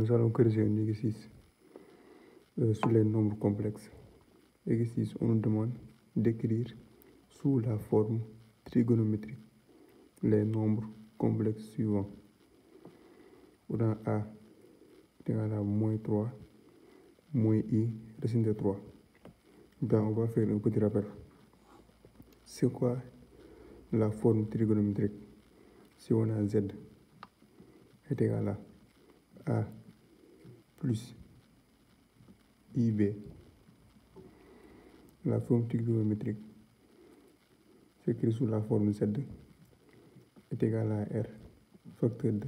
nous allons corriger un exercice sur les nombres complexes. Exercice, on nous demande d'écrire sous la forme trigonométrique les nombres complexes suivants. On a A égale à moins 3, moins I, racine de 3. Ben, on va faire un petit rappel. C'est quoi la forme trigonométrique? Si on a Z est égal à A plus IB, la forme trigonométrique s'écrit sous la forme Z est égal à R facteur de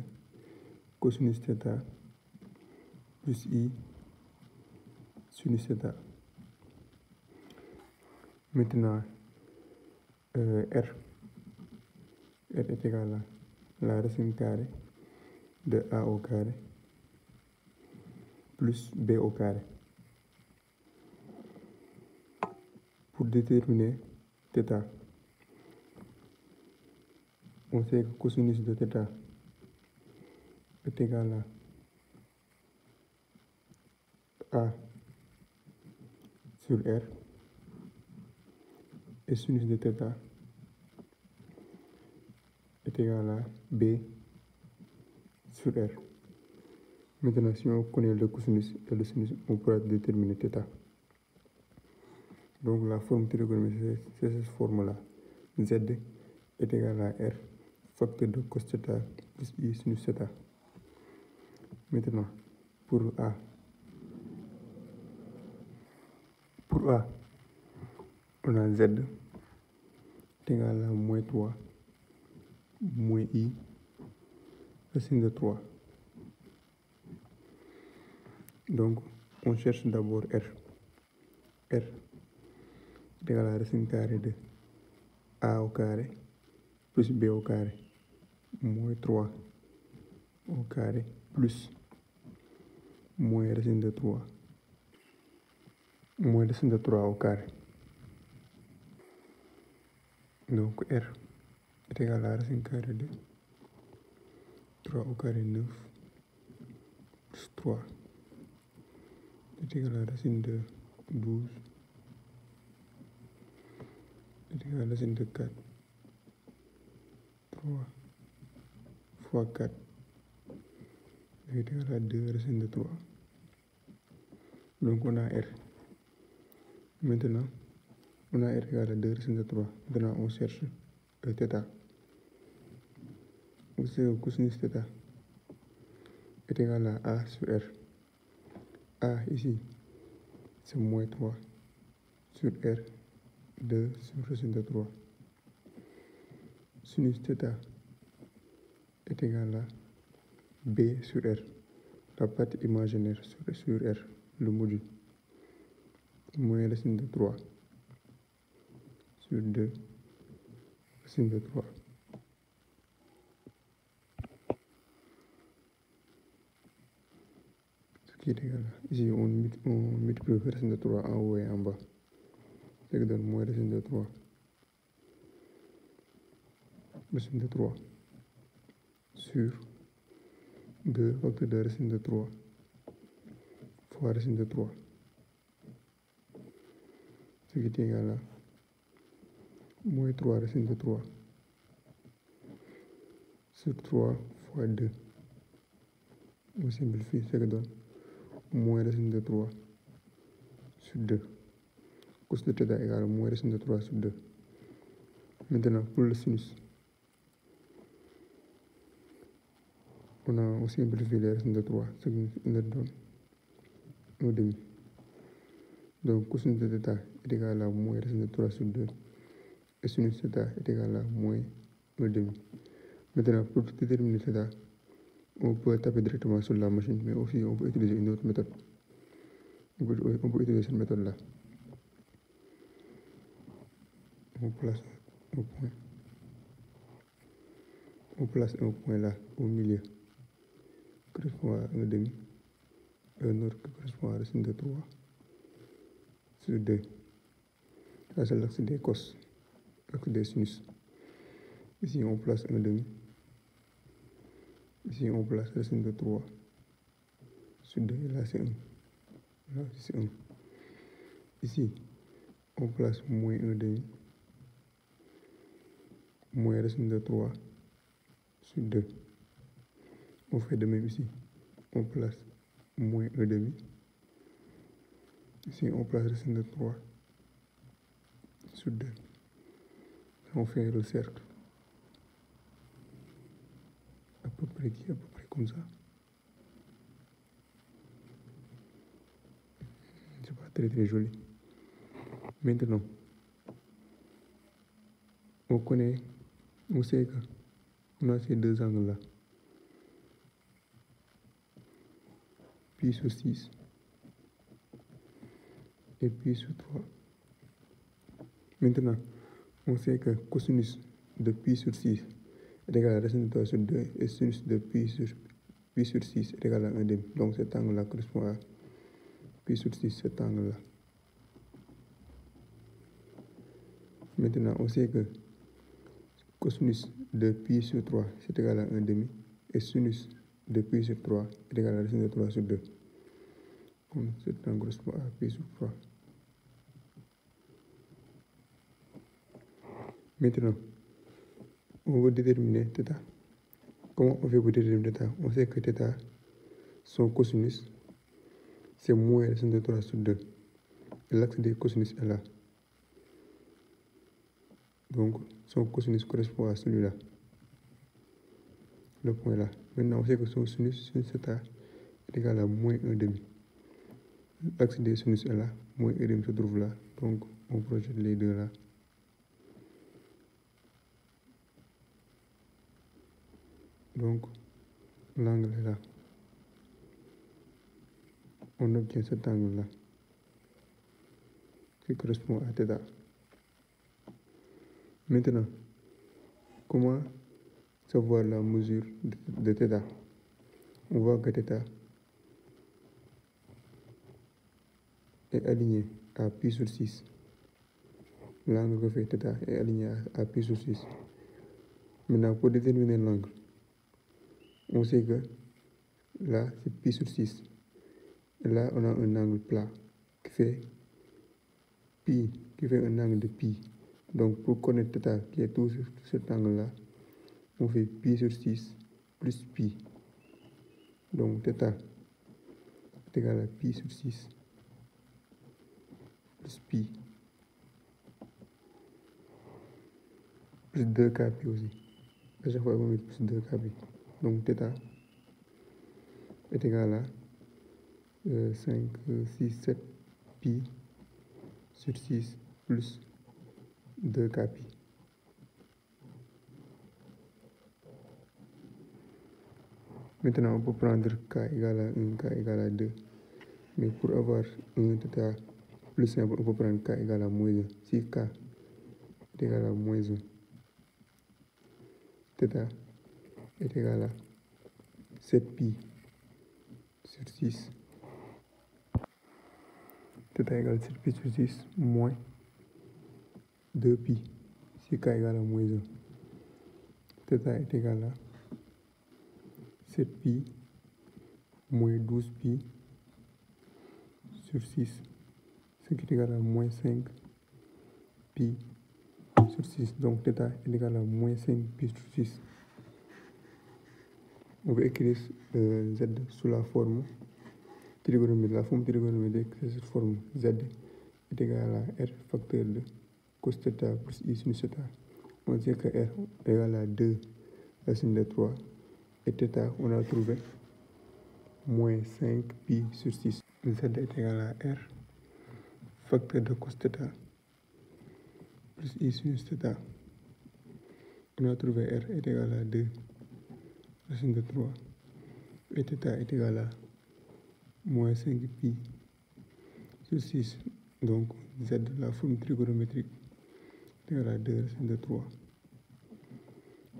cosinus θ plus I sinus θ. Maintenant, R est égal à la racine carrée de A au carré plus B au carré. Pour déterminer θ, on sait que cosinus de θ est égal à A sur R et sinus de θ est égal à B sur R. Maintenant, si on connaît le cosinus et le sinus, on pourra déterminer θ. Donc la forme trigonométrique, c'est cette forme-là. Z est égal à R facteur de cos θ plus I sinus θ. Maintenant, pour A, on a Z est égal à moins 3, moins I, racine de 3. Donc, on cherche d'abord R. R est égal à la racine carrée de A au carré plus B au carré, moins 3 au carré plus moins racine de 3, moins racine de 3 au carré. Donc, R est égal à la racine carrée de 3 au carré 9 plus 3 est égal à la racine de 12 est égal à la racine de 4. 3 fois 4 est égal à 2 racine de 3. Donc on a R. Maintenant, on a R égal à 2 racine de 3. Maintenant, on cherche θ. Vous savez, cosinus θ est égal à A sur R. A ici, c'est moins 3 sur R, 2 sur racine de 3. Sinus θ est égal à B sur R, la partie imaginaire sur R, le module, moins racine de 3 sur 2 racine de 3. Ce qui est égal à, ici on multiplie racine de 3 en haut et en bas, ce qui donne moins racine de 3 racine de 3 sur 2 facteur de racine de 3 fois racine de 3, ce qui est égal à moins 3 racine de 3 sur 3 fois 2. On simplifie, ce qui donne moins racine de 3 sur 2. Cos de θ égale à moins racine de 3 sur 2. Maintenant, pour le sinus, on simplifie les racines de 3, ce qui nous donne 1 demi. Donc, cosinus de θ est égal à moins racine de 3 sur 2 et sinus θ est égal à moins 1 demi. Maintenant, pour déterminer θ, on peut taper directement sur la machine, mais aussi on peut utiliser une autre méthode. On peut utiliser cette méthode-là. On place un point là au milieu, qui correspond à 1 demi, et un autre qui correspond à racine de 3 sur 2. Là, c'est l'axe des cos, l'axe des sinus. Ici, on place 1 demi. Ici, on place racine de 3 sur 2, et là c'est 1. Là aussi c'est 1. Ici, on place moins 1 demi, moins racine de 3 sur 2. On fait de même ici. On place moins 1 demi. Ici, on place racine de 3 sur 2. On fait le cercle. À peu près comme ça. C'est pas très très joli. Maintenant, on sait qu'on a ces deux angles-là. Pi sur 6 et pi sur 3. Maintenant, on sait que cosinus de pi sur 6 est égal à racine de 3 sur 2 et sinus de pi sur 6 est égal à 1 demi. Donc cet angle-là correspond à pi sur 6, cet angle-là. Maintenant, on sait que cosinus de pi sur 3 c'est égal à 1 demi et sinus de pi sur 3 est égal à racine de 3 sur 2. Donc cet angle correspond à pi sur 3. Maintenant, on veut déterminer θ. Comment on fait pour déterminer θ? On sait que θ, son cosinus, c'est moins racine de 3 sur 2. L'axe des cosinus est là. Donc, son cosinus correspond à celui-là. Le point là. Maintenant, on sait que son sinus θ est égal à moins 1 demi. L'axe des sinus est là. Moins 1 demi se trouve là. Donc, on projette les deux là. Donc, l'angle est là. On obtient cet angle-là, qui correspond à θ. Maintenant, comment savoir la mesure de θ? On voit que θ est aligné à pi sur 6. L'angle que fait θ est aligné à pi sur 6. Maintenant, pour déterminer l'angle, on sait que là, c'est pi sur 6. Et là, on a un angle plat qui fait un angle de pi. Donc, pour connaître θ, qui est tout cet angle-là, on fait pi sur 6 plus pi. Donc, θ est égal à pi sur 6 plus pi plus 2kpi aussi. À chaque fois, on met plus 2kpi. Donc, θ est égal à 5, 6, 7 pi sur 6 plus 2kpi. Maintenant, on peut prendre k égale à 1, k égale à 2. Mais pour avoir un θ plus simple, on peut prendre k égale à moins 1. Si k est égal à moins 1, θ est égal à 7 pi sur 6. θ égale à 7 pi sur 6 moins 2 pi. Si k égale à moins 1, θ est égal à 7 pi moins 12 pi sur 6, ce qui est égal à moins 5 pi sur 6. Donc θ est égal à moins 5 pi sur 6. On va écrire z sous la forme trigonométrique. La forme trigonométrique, c'est cette forme. Z est égal à R facteur de cos θ plus I sinus θ. On sait que R est égal à 2 racine de 3. Et θ, on a trouvé moins 5 pi sur 6. Z est égal à R facteur de cos θ plus I sinus θ. On a trouvé R est égal à 2 racine de 3. Et θ est égal à moins 5 pi sur 6. Donc, Z, la forme trigonométrique, est égal à 2 racine de 3.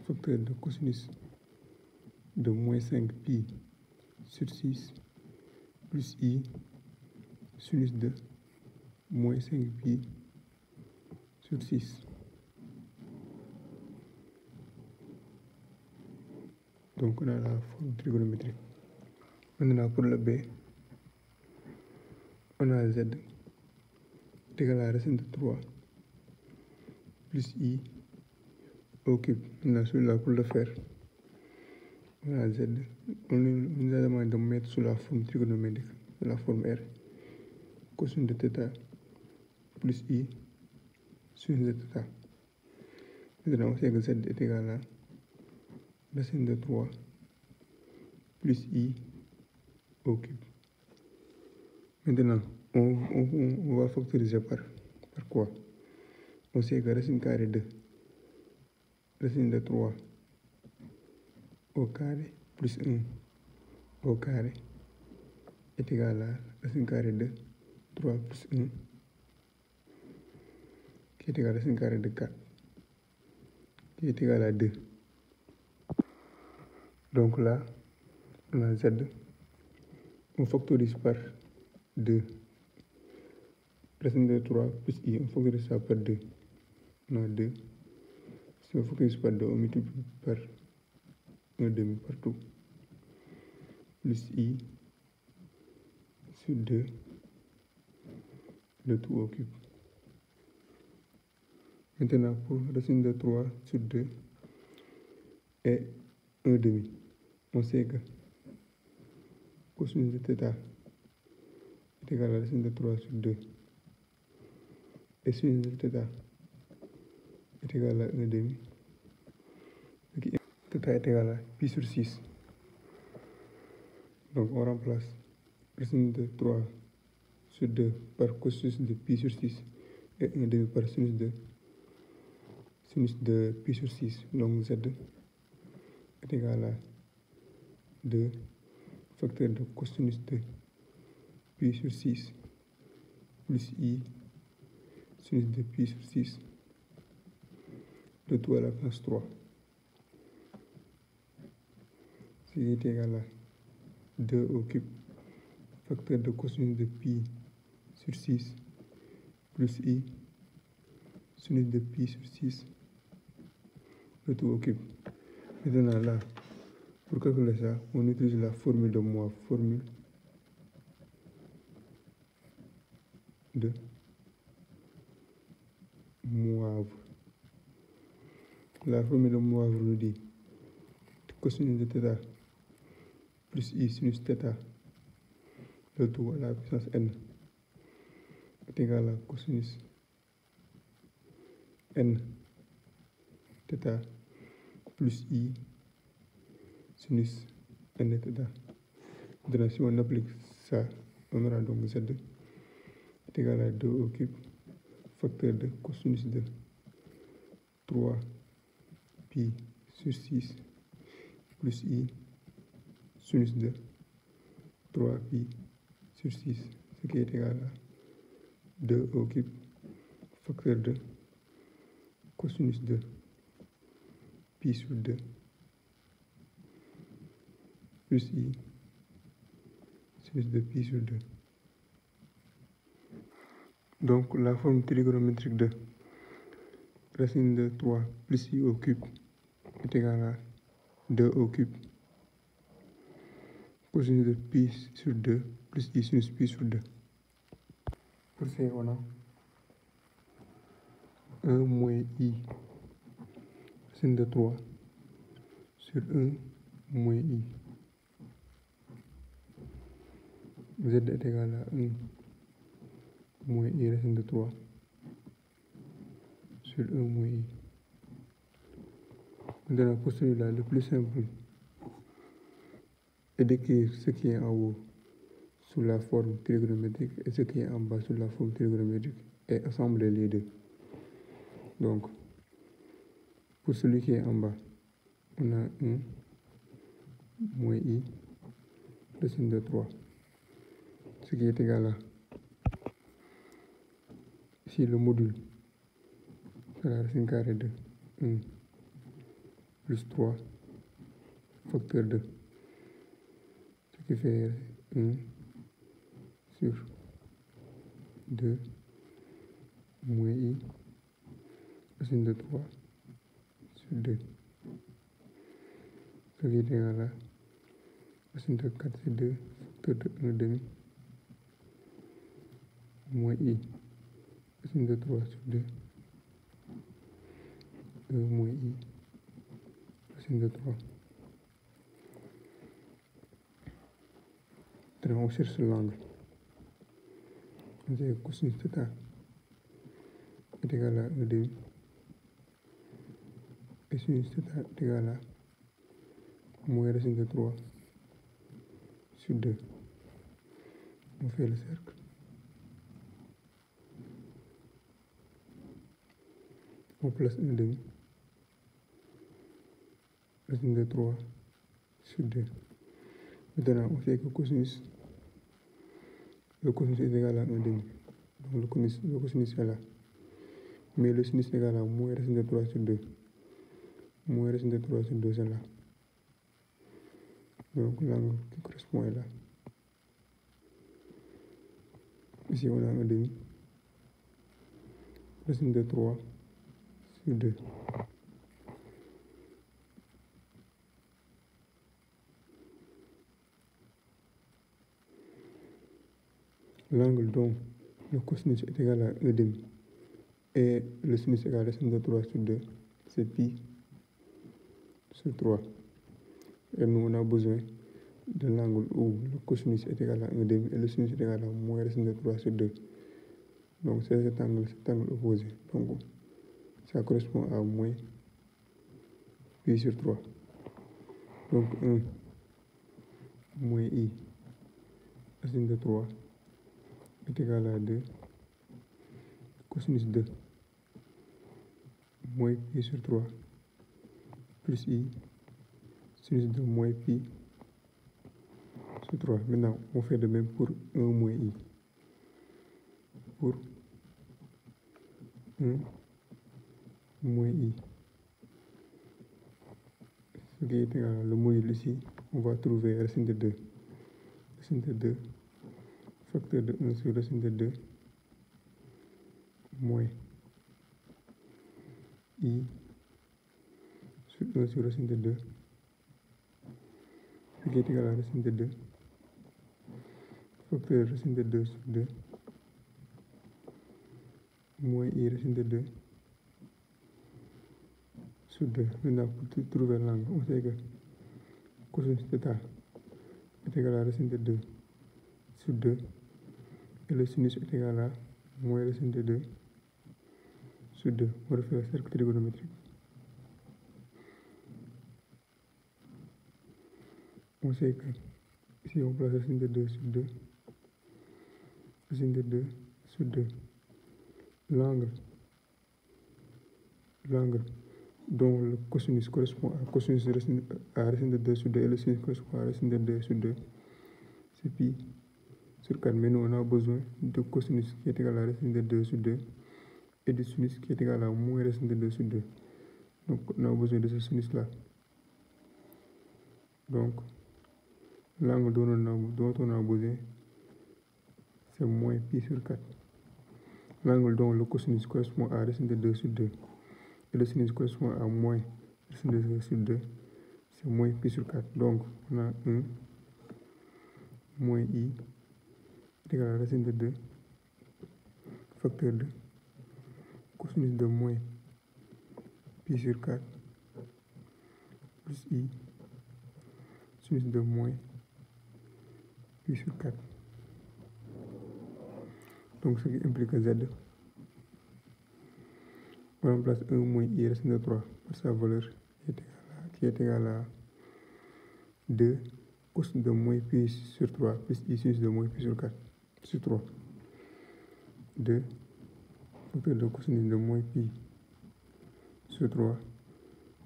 Facteur de cosinus de moins 5 pi sur 6 plus I sinus de moins 5 pi sur 6. Donc, on a la forme trigonométrique. Maintenant, pour le B, on a z est égal à racine de 3 plus I au cube. Maintenant, celui-là, pour le faire, on a z, on nous a demandé de mettre sous la forme trigonométrique, de la forme R, cosinus de θ plus I sinus de θ. Maintenant, on sait que z est égal à racine de 3 plus I au cube. Maintenant, on va factoriser par quoi? On sait que racine carrée de racine de 3 au carré plus 1 au carré est égal à racine carrée de 3 plus 1 qui est égal à racine carrée de 4 qui est égal à 2. Donc là, on a z, on factorise par 2. Racine de 3 plus I, on factorise ça par 2. On a 2. Si on factorise par 2, on multiplie par 1 demi partout. Plus I sur 2, le tout au cube. Maintenant, pour racine de 3 sur 2 et 1 demi, on sait que cosinus de θ est égal à racine de 3 sur 2 et sinus de θ est égal à 1 demi. Θ est égal à pi sur 6. Donc on remplace racine de 3 sur 2 par cosinus de pi sur 6 et 1 demi par sinus de pi sur 6. Donc z est égal à 2 facteur de cosinus de pi sur 6 plus I sinus de pi sur 6, le tout à la place 3. Ce qui est égal à 2 au cube facteur de cosinus de pi sur 6 plus I sinus de pi sur 6, le tout au cube. Maintenant là, pour calculer ça, on utilise la formule de Moivre, formule de Moivre. La formule de Moivre nous dit cosinus de θ plus I sinus θ, le tout à la puissance n est égal à cosinus n θ plus I sinus n θ. Maintenant, si on applique ça, on aura donc z est égal à 2 au cube facteur de cosinus de 3 pi sur 6 plus I sinus de 3 pi sur 6, ce qui est égal à 2 au cube facteur de cosinus de pi sur 2 plus I sinus de pi sur 2. Donc la forme trigonométrique de racine de 3 plus I au cube est égal à 2 au cube cosinus de pi sur 2 plus I sinus pi sur 2. Pour ça, on a 1 moins I racine de 3 sur 1 moins I. Z est égal à 1 moins I racine de 3 sur 1 moins I. Maintenant, pour celui-là, le plus simple est d'écrire ce qui est en haut sous la forme trigonométrique et ce qui est en bas sous la forme trigonométrique et assembler les deux. Donc, pour celui qui est en bas, on a 1 moins I racine de 3, ce qui est égal à, ici le module, c'est la racine carrée de 1 plus 3 facteur 2, ce qui fait 1 sur 2 moins I racine de 3 sur 2, ce qui est égal à racine de 4 sur 2 facteur de 1 demi moins I racine de 3 sur 2. Moins I racine de 3. Maintenant, on cherche l'angle. On sait que cosinus θ est égal à 1 demi. Et sinus θ est égal à moins racine de 3 sur 2. On fait le cercle. On place 1 demi. Racine de 3 sur 2. Maintenant, on sait que le cosinus est égal à 1 demi. Donc le cosinus est là. Mais le sinus est égal à moins racine de 3 sur 2. Moins racine de 3 sur 2, c'est là. Donc l'angle qui correspond est là. Ici, on a 1 demi. Racine de 3 sur 2. L'angle dont le cosinus est égal à 1 demi et le sinus est égal à racine de 3 sur 2, c'est pi sur 3. Et nous, on a besoin de l'angle où le cosinus est égal à 1 demi et le sinus est égal à moins racine de 3 sur 2. Donc c'est cet angle opposé. Donc ça correspond à moins pi sur 3. Donc 1 moins I racine de 3 est égal à 2 cosinus 2 moins pi sur 3 plus I sinus de moins pi sur 3. Maintenant, on fait de même pour 1 moins I. Pour 1 moins I. Ce qui est égal à le module ici, on va trouver racine de 2. Racine de 2, facteur de 1 sur racine de 2, moins I sur 1 sur racine de 2, ce qui est égal à racine de 2, facteur de racine de 2 sur 2, moins I racine de 2 sur 2. Maintenant, pour trouver l'angle, on sait que cosinus θ est égal à racine de 2 sur 2 et le sinus est égal à moins racine de 2 sur 2. On refait le cercle trigonométrique. On sait que ici on place racine de 2 sur 2, racine de 2 sur 2. L'angle dont le cosinus correspond à cosinus à racine de 2 sur 2 et le sinus correspond à racine de 2 sur 2, c'est pi sur 4. Mais nous, on a besoin de cosinus qui est égal à racine de 2 sur 2 et de sinus qui est égal à moins racine de 2 sur 2. Donc, on a besoin de ce sinus-là. Donc, l'angle dont on a besoin, c'est moins pi sur 4. L'angle dont le cosinus correspond à racine de 2 sur 2 et le sinus correspond à moins racine de 2 sur 2, c'est moins pi sur 4. Donc, on a 1 moins I est égal à racine de 2, facteur de cosinus de moins pi sur 4, plus I, sinus de moins pi sur 4. Donc, ce qui implique Z. On remplace 1 moins I racine de 3 par sa valeur qui est égale à 2 cosinus de moins pi sur 3 plus I sinus de moins pi sur 4 sur 3. 2 facteur de cosinus de moins pi sur 3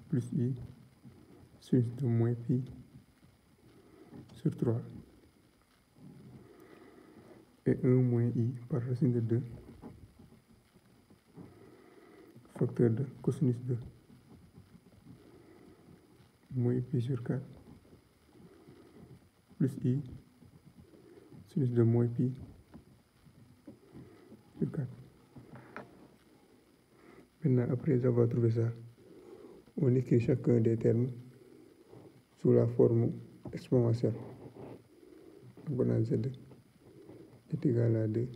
plus I sinus de moins pi sur 3 et 1 moins I par racine de 2 facteur de cosinus de moins pi sur 4 plus I sinus de moins pi sur 4. Maintenant, après avoir trouvé ça, on écrit chacun des termes sous la forme exponentielle. Donc on a Z est égal à 2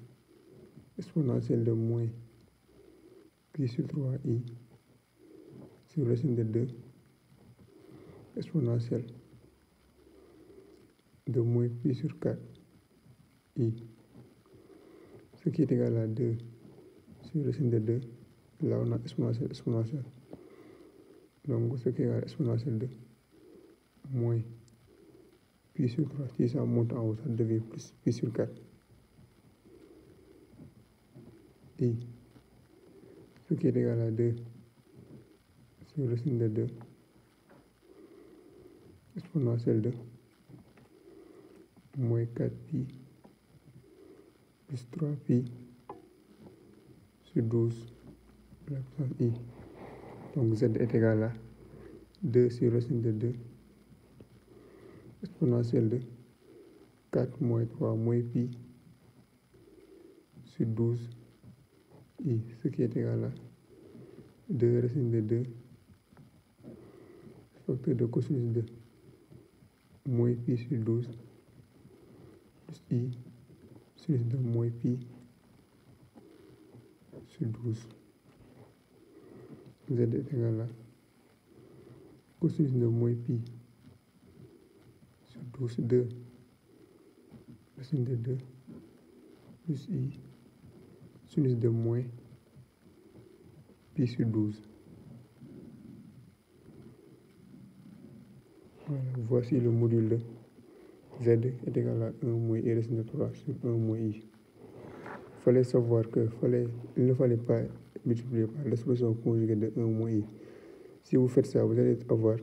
exponentielle de moins pi sur 3i sur racine de 2 exponentielle de moins pi sur 4i, ce qui est égal à 2 sur racine de 2. Là, on a exponentielle. Donc, ce qui est égal à exponentielle de moins pi sur 3. Si ça monte en haut, ça devient plus pi sur 4. I, ce qui est égal à 2 sur racine de 2 exponentielle de moins 4pi plus 3pi sur 12 la puissance i. Donc z est égal à 2 sur racine de 2 exponentielle de 4 moins 3 moins pi sur 12 i, ce qui est égal à 2 racine de 2 facteur de cosinus de moins pi sur 12 plus i sinus de moins pi sur 12. Z est égal à cosinus de moins pi sur 12, 2 racine de 2 plus i sinus de moins pi sur 12. Voilà, voici le module de Z est égal à 1 moins i racine de 3 sur 1 moins i. Il fallait savoir il ne fallait pas multiplier par l'expression conjuguée de 1 moins i. Si vous faites ça, vous allez avoir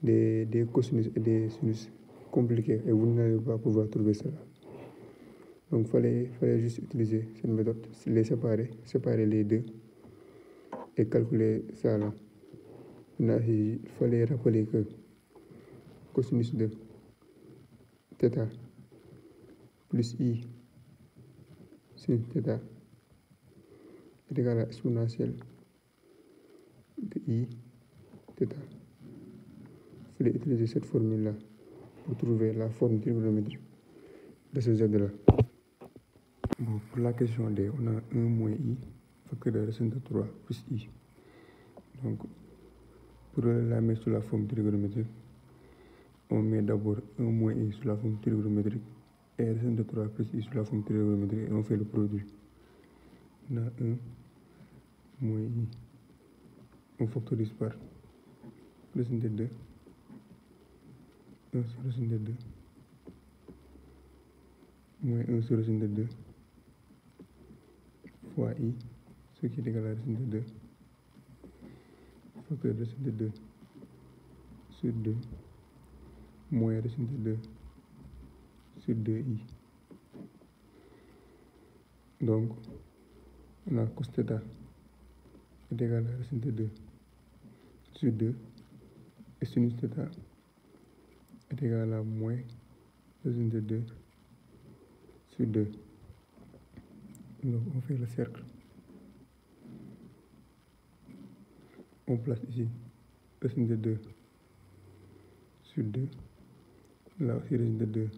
des cosinus et des sinus compliqués et vous n'allez pas pouvoir trouver cela. Donc, il fallait juste utiliser cette méthode, les séparer les deux et calculer ça là. Il fallait rappeler que cosinus de θ plus i sin θ est égal à exponentielle de i θ. Il fallait utiliser cette formule là pour trouver la forme trigonométrique de ce z-là. Bon, pour la question D, on a 1 moins i facteur de racine de 3 plus i. Donc, pour la mettre sous la forme trigonométrique, on met d'abord 1 moins i sous la forme trigonométrique et racine de 3 plus i sous la forme trigonométrique et on fait le produit. On a 1 moins i, on factorise par racine de 2, 1 sur racine de 2, moins 1 sur racine de 2, fois i, ce qui est égal à racine de 2, facteur de racine de 2 sur 2, moins racine de 2 sur 2i. Donc, on a cos θ est égal à racine de 2 sur 2 et sinus θ est égal à moins racine de 2 sur 2. Donc, on fait le cercle. On place ici racine de 2 sur 2. Là aussi racine de 2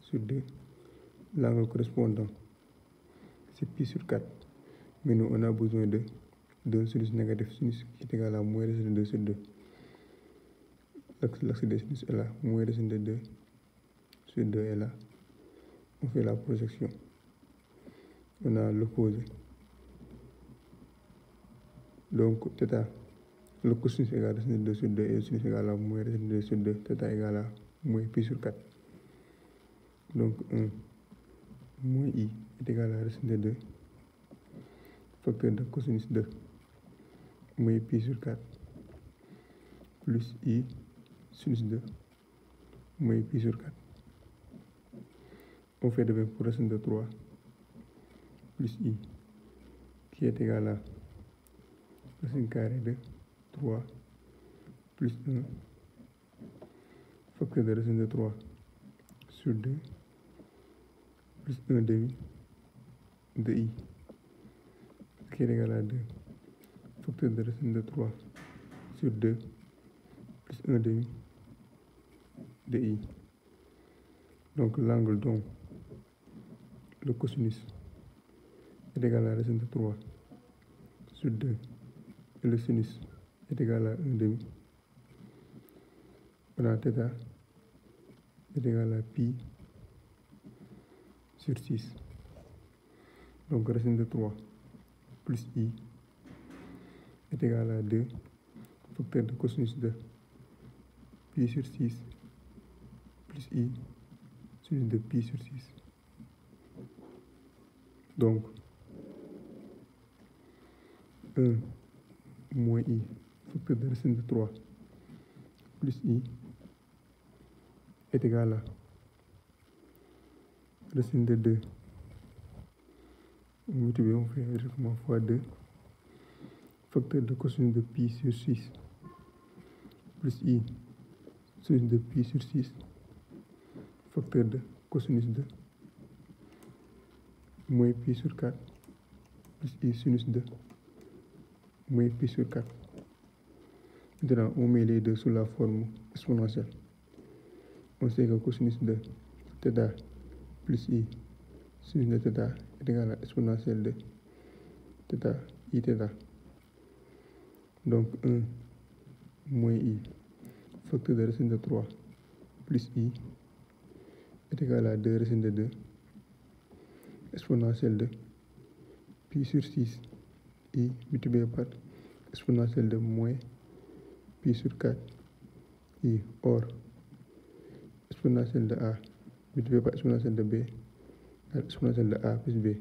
sur 2. L'angle correspondant, c'est pi sur 4. Mais nous, on a besoin d'un sinus négatif, sinus qui est égal à moins racine de 2 sur 2. L'axe des sinus est là, moins racine de 2 sur 2 est là. On fait la projection. On a l'opposé. Donc, θ, le cosinus est égal à racine de 2 sur 2 et le sinus est égal à moins racine de 2 sur 2. θ est égal à moins pi sur 4. Donc, 1 moins i est égal à racine de 2 facteur de cosinus de moins pi sur 4 plus i sinus de moins pi sur 4. On fait de même pour racine de 3 plus i qui est égal à racine carrée de 3 plus 1 facteur de racine de 3 sur 2 plus 1 demi de i qui est égal à 2 facteur de racine de 3 sur 2 plus 1 demi de i. Donc l'angle dont le cosinus est égal à racine de 3 sur 2 et le sinus est égal à 1 demi, on a θ est égal à pi sur 6. Donc racine de 3 plus i est égal à 2 facteur de cosinus de pi sur 6 plus i sinus de pi sur 6. Donc 1 moins i facteur de racine de 3 plus i est égal à racine de 2 multiplié, on fait directement fois 2 facteur de cosinus de pi sur 6 plus i sinus de pi sur 6 facteur de cosinus de moins pi sur 4 plus i sinus de moins pi sur 4. Maintenant, on met les deux sous la forme exponentielle. On sait que cosinus de θ plus i sinus de θ est égal à exponentielle de θ i θ. Donc 1 moins i facteur de racine de 3 plus i est égal à 2 racine de 2 exponentielle de pi sur 6 i multiplié par exponentielle de moins pi sur 4 i. Or exponentielle de a multiplié par exponentielle de b égale exponentielle de a plus b.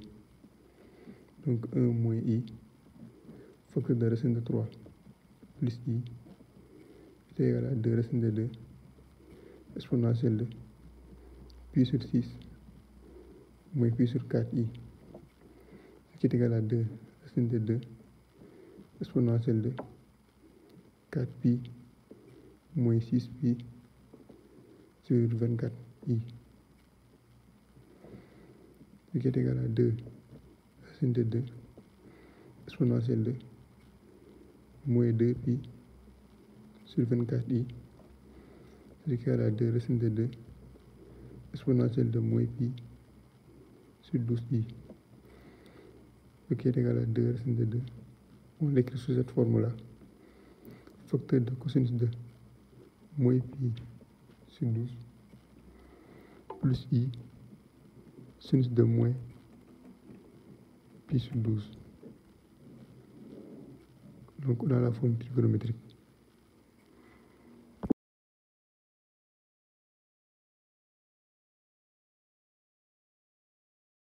Donc 1 moins i facteur de racine de 3 plus i est égal à 2 racine de 2 exponentielle de pi sur 6 moins pi sur 4i, qui est égal à 2 racine de 2 exponentielle de 4pi moins 6pi sur 24i, qui est égal à 2 racine de 2 exponentielle de moins 2pi sur 24i, qui est égal à 2 racine de 2 exponentielle de moins pi sur 12i, qui est égal à 2 racine de 2. On l'écrit sous cette forme-là. Facteur de cosinus de moins pi sur 12 plus i sinus de moins pi sur 12. Donc on a la forme trigonométrique.